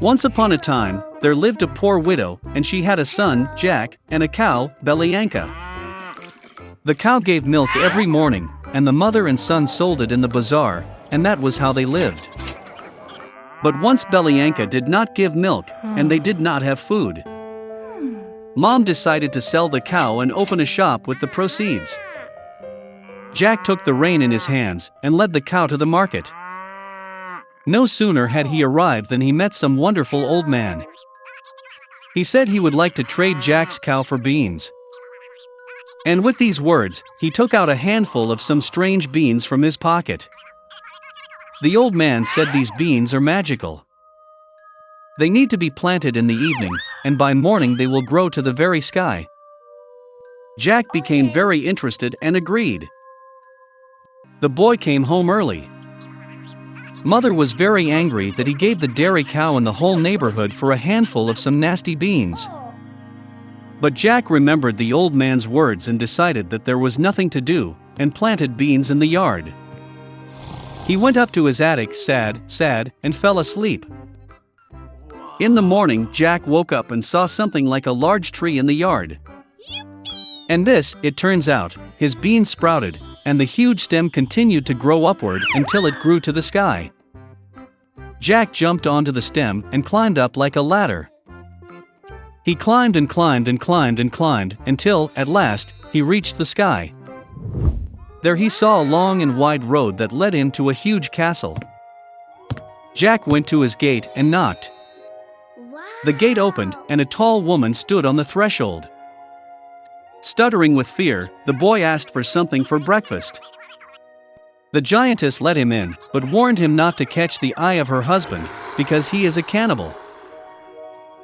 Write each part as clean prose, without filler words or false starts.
Once upon a time, there lived a poor widow, and she had a son, Jack, and a cow, Belyanka. The cow gave milk every morning, and the mother and son sold it in the bazaar, and that was how they lived. But once Belyanka did not give milk, and they did not have food. Mom decided to sell the cow and open a shop with the proceeds. Jack took the rein in his hands and led the cow to the market. No sooner had he arrived than he met some wonderful old man. He said he would like to trade Jack's cow for beans. And with these words, he took out a handful of some strange beans from his pocket. The old man said these beans are magical. They need to be planted in the evening, and by morning they will grow to the very sky. Jack became very interested and agreed. The boy came home early. Mother was very angry that he gave the dairy cow in the whole neighborhood for a handful of some nasty beans. But Jack remembered the old man's words and decided that there was nothing to do, and planted beans in the yard. He went up to his attic sad, and fell asleep. In the morning, Jack woke up and saw something like a large tree in the yard. And this, it turns out, his beans sprouted, and the huge stem continued to grow upward until it grew to the sky. Jack jumped onto the stem and climbed up like a ladder. He climbed and climbed and climbed and climbed until, at last, he reached the sky. There he saw a long and wide road that led him to a huge castle. Jack went to his gate and knocked. The gate opened, and a tall woman stood on the threshold. Stuttering with fear, the boy asked for something for breakfast. The giantess let him in, but warned him not to catch the eye of her husband, because he is a cannibal.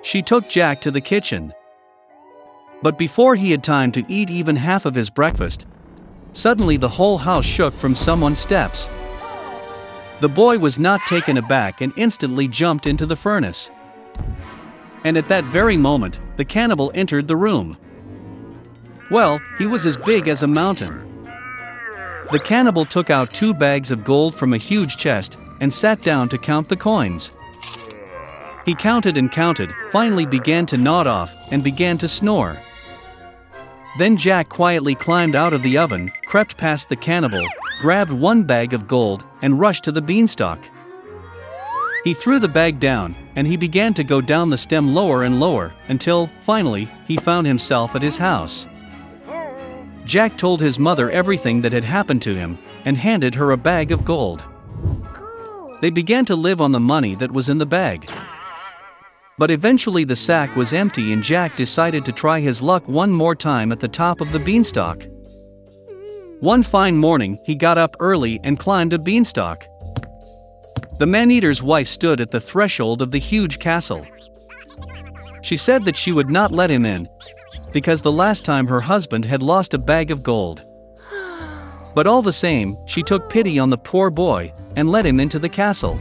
She took Jack to the kitchen. But before he had time to eat even half of his breakfast, suddenly the whole house shook from someone's steps. The boy was not taken aback and instantly jumped into the furnace. And at that very moment, the cannibal entered the room. Well, he was as big as a mountain. The cannibal took out 2 bags of gold from a huge chest and sat down to count the coins. He counted and counted, finally began to nod off, and began to snore. Then Jack quietly climbed out of the oven, crept past the cannibal, grabbed 1 bag of gold, and rushed to the beanstalk. He threw the bag down, and he began to go down the stem lower and lower, until, finally, he found himself at his house. Jack told his mother everything that had happened to him, and handed her a bag of gold. They began to live on the money that was in the bag. But eventually the sack was empty and Jack decided to try his luck one more time at the top of the beanstalk. One fine morning, he got up early and climbed a beanstalk. The man-eater's wife stood at the threshold of the huge castle. She said that she would not let him in, because the last time her husband had lost a bag of gold. But all the same, she took pity on the poor boy, and let him into the castle.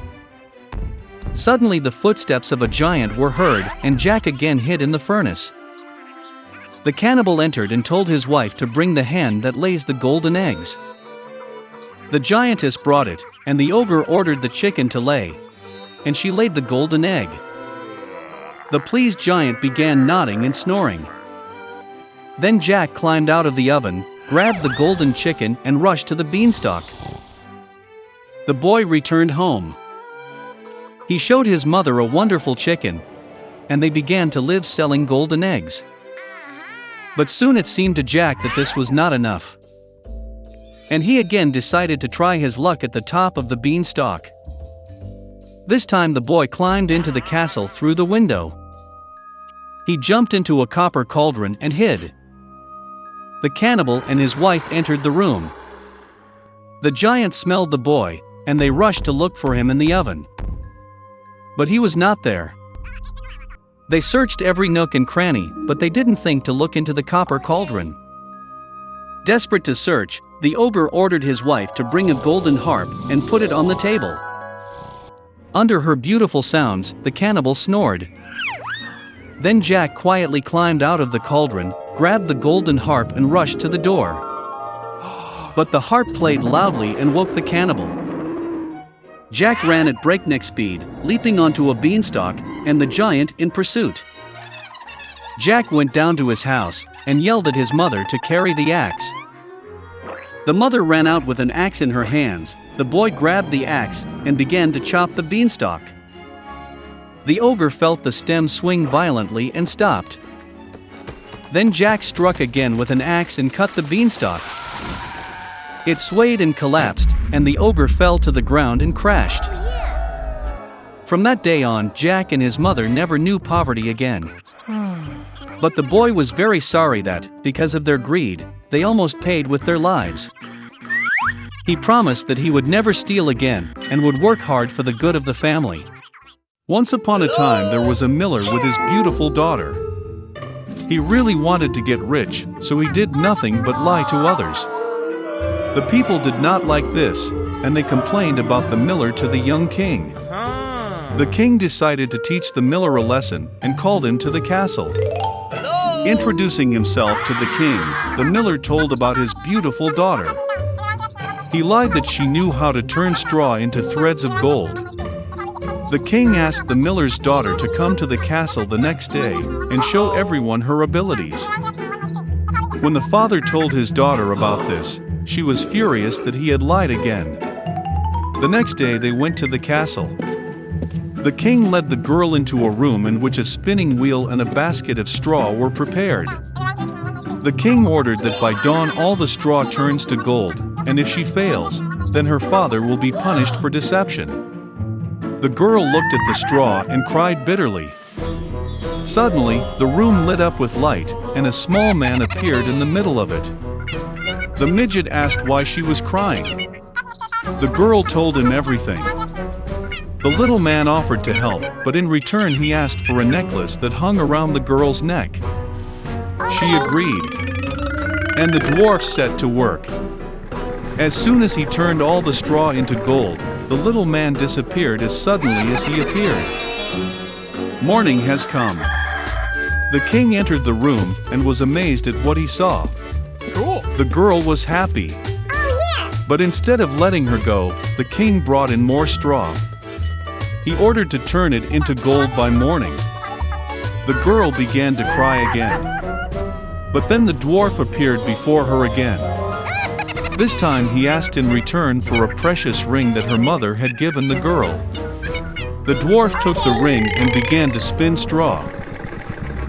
Suddenly the footsteps of a giant were heard, and Jack again hid in the furnace. The cannibal entered and told his wife to bring the hen that lays the golden eggs. The giantess brought it, and the ogre ordered the chicken to lay, and she laid the golden egg. The pleased giant began nodding and snoring. Then Jack climbed out of the oven, grabbed the golden chicken, and rushed to the beanstalk. The boy returned home. He showed his mother a wonderful chicken, and they began to live selling golden eggs. But soon it seemed to Jack that this was not enough. And he again decided to try his luck at the top of the beanstalk. This time the boy climbed into the castle through the window. He jumped into a copper cauldron and hid. The cannibal and his wife entered the room. The giant smelled the boy, and they rushed to look for him in the oven. But he was not there. They searched every nook and cranny, but they didn't think to look into the copper cauldron. Desperate to search, the ogre ordered his wife to bring a golden harp and put it on the table. Under her beautiful sounds, the cannibal snored. Then Jack quietly climbed out of the cauldron, grabbed the golden harp and rushed to the door. But the harp played loudly and woke the cannibal. Jack ran at breakneck speed, leaping onto a beanstalk, and the giant in pursuit. Jack went down to his house and yelled at his mother to carry the axe. The mother ran out with an axe in her hands. The boy grabbed the axe and began to chop the beanstalk. The ogre felt the stem swing violently and stopped. Then Jack struck again with an axe and cut the beanstalk. It swayed and collapsed, and the ogre fell to the ground and crashed. From that day on, Jack and his mother never knew poverty again. But the boy was very sorry that, because of their greed, they almost paid with their lives. He promised that he would never steal again, and would work hard for the good of the family. Once upon a time there was a miller with his beautiful daughter. He really wanted to get rich, so he did nothing but lie to others. The people did not like this, and they complained about the miller to the young king. The king decided to teach the miller a lesson and called him to the castle. Introducing himself to the king, the miller told about his beautiful daughter. He lied that she knew how to turn straw into threads of gold. The king asked the miller's daughter to come to the castle the next day and show everyone her abilities. When the father told his daughter about this, she was furious that he had lied again. The next day they went to the castle. The king led the girl into a room in which a spinning wheel and a basket of straw were prepared. The king ordered that by dawn all the straw turns to gold, and if she fails, then her father will be punished for deception. The girl looked at the straw and cried bitterly. Suddenly, the room lit up with light, and a small man appeared in the middle of it. The midget asked why she was crying. The girl told him everything. The little man offered to help, but in return he asked for a necklace that hung around the girl's neck. She agreed, and the dwarf set to work. As soon as he turned all the straw into gold, the little man disappeared as suddenly as he appeared. Morning has come. The king entered the room and was amazed at what he saw. Cool. The girl was happy. But instead of letting her go, the king brought in more straw. He ordered to turn it into gold by morning. The girl began to cry again. But then the dwarf appeared before her again. This time he asked in return for a precious ring that her mother had given the girl. The dwarf took the ring and began to spin straw.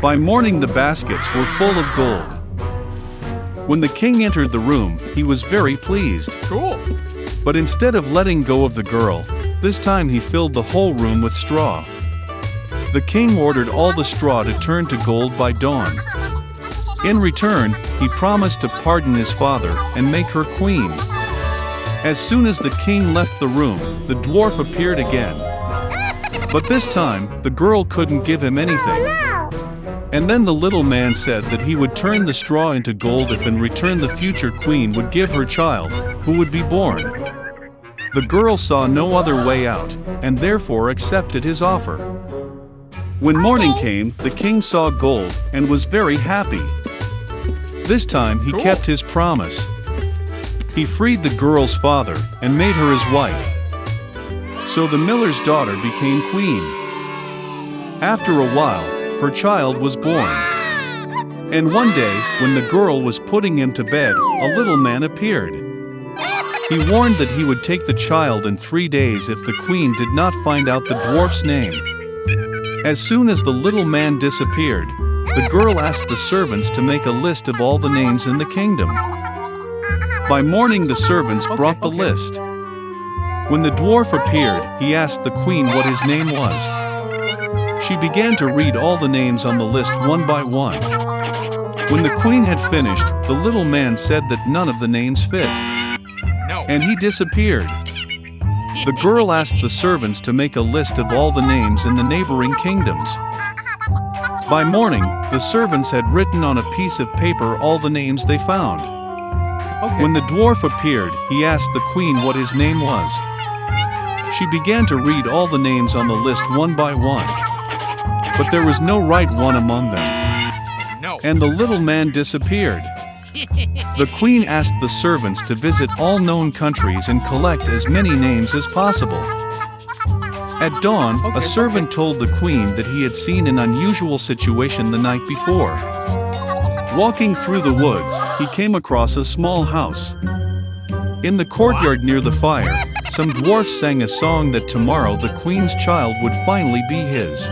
By morning the baskets were full of gold. When the king entered the room, he was very pleased. Cool. But instead of letting go of the girl, this time he filled the whole room with straw. The king ordered all the straw to turn to gold by dawn. In return, he promised to pardon his father and make her queen. As soon as the king left the room, the dwarf appeared again. But this time, the girl couldn't give him anything. And then the little man said that he would turn the straw into gold if in return the future queen would give her child, who would be born. The girl saw no other way out, and therefore accepted his offer. When morning came, the king saw gold, and was very happy. This time he kept his promise. He freed the girl's father, and made her his wife. So the miller's daughter became queen. After a while, her child was born. And one day, when the girl was putting him to bed, a little man appeared. He warned that he would take the child in 3 days if the queen did not find out the dwarf's name. As soon as the little man disappeared, the girl asked the servants to make a list of all the names in the kingdom. By morning the servants brought the list. When the dwarf appeared, he asked the queen what his name was. She began to read all the names on the list one by one. When the queen had finished, the little man said that none of the names fit. And he disappeared. The girl asked the servants to make a list of all the names in the neighboring kingdoms. By morning, the servants had written on a piece of paper all the names they found. When the dwarf appeared, he asked the queen what his name was. She began to read all the names on the list one by one. But there was no right one among them. And the little man disappeared. The queen asked the servants to visit all known countries and collect as many names as possible. At dawn, a servant told the queen that he had seen an unusual situation the night before. Walking through the woods, he came across a small house. In the courtyard near the fire, some dwarfs sang a song that tomorrow the queen's child would finally be his.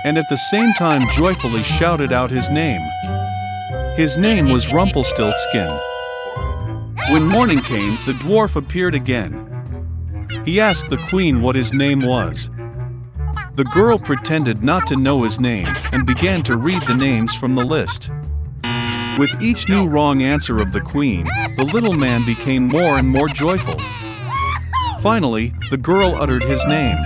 And at the same time joyfully shouted out his name. His name was Rumpelstiltskin. When morning came, the dwarf appeared again. He asked the queen what his name was. The girl pretended not to know his name and began to read the names from the list. With each new wrong answer of the queen, the little man became more and more joyful. Finally, the girl uttered his name.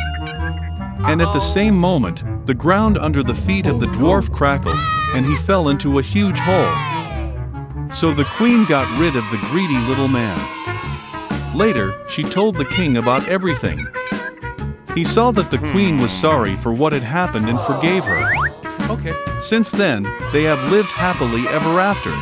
And at the same moment, the ground under the feet of the dwarf crackled, and he fell into a huge hole. So the queen got rid of the greedy little man. Later, she told the king about everything. He saw that the queen was sorry for what had happened and forgave her. Since then, they have lived happily ever after.